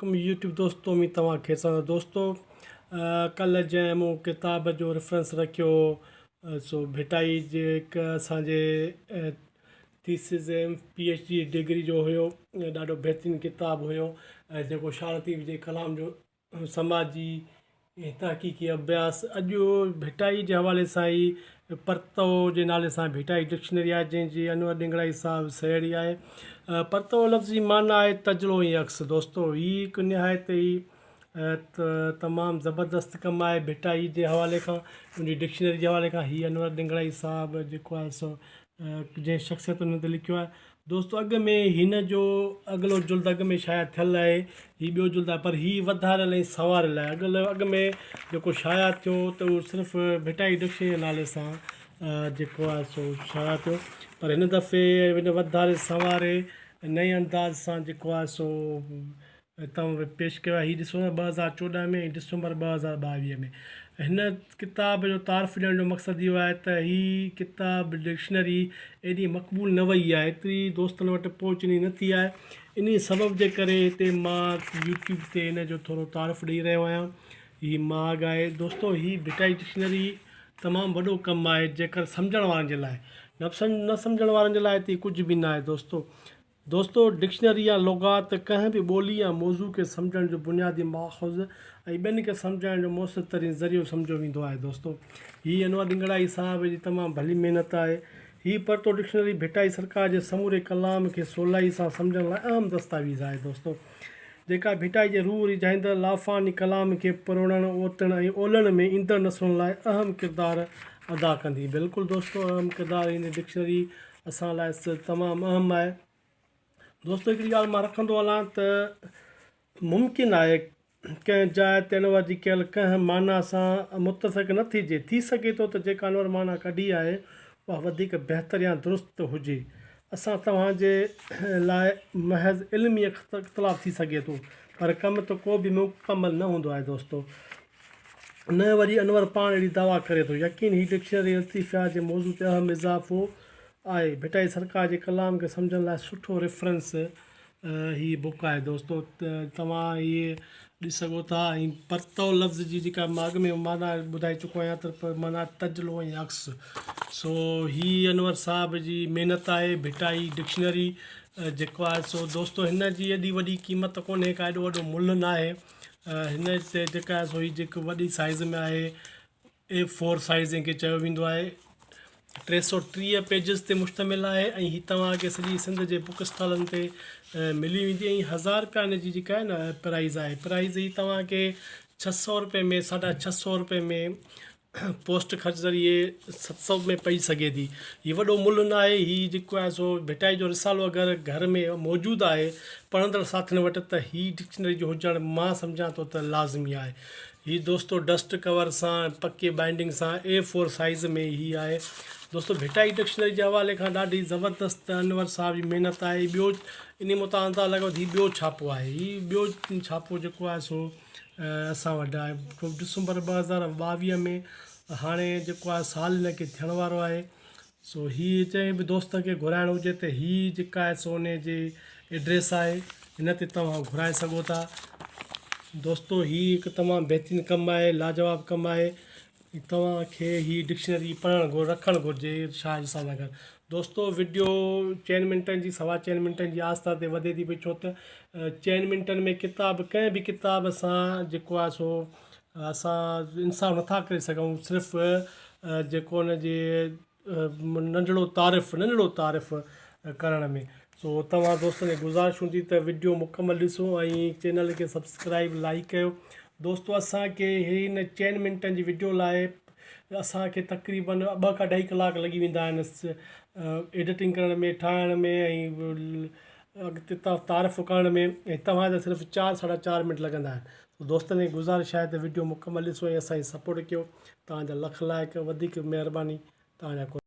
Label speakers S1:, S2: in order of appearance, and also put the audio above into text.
S1: वालेकुम यूट्यूब दोस्तों में तव्हांखे स्वागत दोस्तों। कल जंहिं मूं किताब जो रेफरेंस रखियो सो भिटाई जे हिकु असांजे थीसिस PhD डिग्री जो हुयो। ॾाढो बहितरीनु किताबु हुयो जेको शारती विजय कलाम जो समाजी तहक़ीक़ी अभ्यास। अॼु भिटाई जे हवाले सां ई परतो जे नाले सां भिटाई डिक्शनरी आहे जंहिंजी अनवर डिंगड़ाई साहिबु सहेड़ी आहे। परतो लफ़्ज़ जी माना आहे तजुलो ऐं अक्स। दोस्तों हीअ हिकु निहायत ई तमामु ज़बरदस्त कमु आहे भिटाई जे हवाले खां, उनजी डिक्शनरी जे हवाले खां। हीअ अनवर डिंगड़ाई साहिबु जेको आहे सो जंहिं शख़्सियत हुन ते लिखियो आहे। दोस्तों अॻु में हिन जो अॻिलो जुल्द अॻु में शाया थियलु आहे, हीअ ॿियो जुल्द आहे, पर हीअ वधारियल ऐं संवारियल आहे। अॻु में जेको शाया थियो त उहो सिर्फ़ु भिटाई डिक्शनरी नाले सां जेको आहे सो शाया थियो, पर हिन दफ़े हिन वधारे संवारे नए अंदाज़ सां जेको आहे सो तव्हां पेश कयो आहे। हीअ ॾिसो 2014 में ऐं डिसंबर 2022 में। हिन किताब जो तारीफ़ ॾियण जो मक़सदु इहो आहे त हीअ किताब डिक्शनरी एॾी मक़बूल न वई आहे, एतिरी दोस्तनि वटि पहुचनी न थी आहे। इन सबब जे करे हिते मां यूट्यूब ते हिन जो थोरो तारीफ़ ॾेई रहियो आहियां। हीअ माग आहे दोस्तों। हीअ भिटाई डिक्शनरी तमामु वॾो कमु आहे जेकर सम्झण वारनि जे लाइ। न सम्झण वारनि जे लाइ त कुझु बि न आहे दोस्तों डिक्शनरी या लुगात कंहिं बि ॿोली या मौज़ू खे सम्झण जो बुनियादी माख़ज़ ऐं ॿियनि खे सम्झाइण जो मुयसर तरीन ज़रियो सम्झो वेंदो आहे। दोस्तों हीअ अनवर डिंगड़ाई साहिब जी तमामु भली महिनत आहे। हीअ परतो डिक्शनरी भिटाई सरकार जे समूरे कलाम खे सवलाई सां सम्झण लाइ अहम दस्तावेज़ आहे दोस्तों, जेका भिटाई जे रूह रिझाईंदड़ लाफ़ानी कलाम खे परोड़ण ओतण ऐं ओलण में ईंदड़ नसलुनि लाइ अहम किरदारु अदा कंदी। बिल्कुलु दोस्तों, अहम किरदारु हिन डिक्शनरी असां लाइ तमामु अहम आहे। दोस्तों हिकिड़ी ॻाल्हि मां रखंदो हलां त मुमकिन आहे कंहिं जाइ ते अनवर जी कयल कंहिं माना सां मुतफ़िक़ न थिजे। थी सघे थो त जेका अनवर माना कढी आहे उहा वधीक बहितर या दुरुस्त हुजे। असां तव्हांजे लाइ महज़ इल्मी इख़्तिलाफ़ थी सघे थो, पर कमु त को बि मुकमल न हूंदो आहे दोस्तों। न वरी अनवर पाण अहिड़ी दावा करे थो। यकीन ही डिक्शनरी लतीफ़िया जे मौज़ू ते अहम इज़ाफ़ो आहे। भिटाई सरकार जे कलाम खे सम्झण लाइ सुठो रेफरेंस हीअ बुक आहे दोस्तों। तव्हां हीअ ॾिसी सघो था। ऐं परतो लफ़्ज़ जी जेका मां अॻु में माना ॿुधाए चुको आहियां त माना तजुलो ऐं अक्स। सो हीअ अनवर साहिब जी महिनत आहे भिटाई डिक्शनरी जेको आहे सो। दोस्तों हिन जी एॾी वॾी क़ीमत कोन्हे का, एॾो वॾो मुल्ह न आहे। हिन ते जेका आहे सो हीअ जेको वॾी साइज़ में आहे A4 साइज़ जंहिंखे चयो वेंदो आहे। 330 पेजिस ते मुश्तमिल आहे ऐं हीअ तव्हांखे सॼी सिंध जे बुक स्टॉलनि ते मिली वेंदी। ऐं 1000 रुपया हिन जी जेका आहे न प्राइज़ आहे। प्राइज़ ही तव्हांखे 600 रुपए में 650 रुपए में पोस्ट ख़र्च ज़रिए 700 में पई सघे थी। हीअ वॾो मुल्ह न आहे। हीअ जेको आहे सो भिटाई जो रिसालो अगरि घर में मौजूदु आहे पढ़ंदड़ साथियुनि वटि त हीअ डिक्शनरी जो हुजणु मां सम्झां थो त लाज़मी आहे। हीअ दोस्तों डस्ट कवर सां पके बाइंडिंग सां A4 साइज़ में हीअ आहे दोस्तों। भिटाई डिक्शनरी जे हवाले खां ॾाढी ज़बरदस्त अनवर साहिब जी महिनत आहे। ॿियो इन मूं तव्हां अंदाज़ लॻायो हीअ ॿियो छापो आहे। हीअ ॿियो छापो जेको आहे सो असां वटि आहे डिसंबर 2022 में। हाणे जेको आहे साल हिन खे थियण वारो आहे। सो हीअ चए बि दोस्त खे घुराइणो हुजे त हीअ जेका आहे सो उन जी एड्रेस आहे, हिन ते तव्हां घुराए सघो था दोस्तों। हीअ हिकु तमामु बहितरीनु कमु आहे, लाजवाब कमु आहे। तव्हांखे हीअ डिक्शनरी पढ़णु रखणु घुरिजे शाह जसां नगर। दोस्तों वीडियो 4 मिंटनि जी 4.25 मिंटनि जी आस्था ते वधे थी पई, छो त 4 मिंटनि में किताब कंहिं बि किताब सां जेको आहे सो असां इंसाफ़ नथा करे सघूं। सिर्फ़ु जेको हुन जे नंढिड़ो तारीफ़ करण में। सो तव्हां दोस्तनि खे गुज़ारिश हूंदी त वीडियो मुकमल ॾिसो ऐं चैनल खे सब्सक्राइब लाइक कयो दोस्तों। असांखे हिन 4 मिंटनि जी वीडियो लाइ असांखे तक़रीबन 2 खां 2.5 कलाक लॻी वेंदा आहिनि एडिटिंग करण में, ठाहिण में ऐं अॻिते तारीफ़ करण में। ऐं तव्हांजा सिर्फ़ु 4-4.5 मिंट लॻंदा आहिनि। दोस्तनि खे गुज़ारिश आहे त वीडियो मुकमल ॾिसो ऐं असांजी सपोर्ट कयो। तव्हांजा लख लाइक, वधीक महिरबानी तव्हांजा।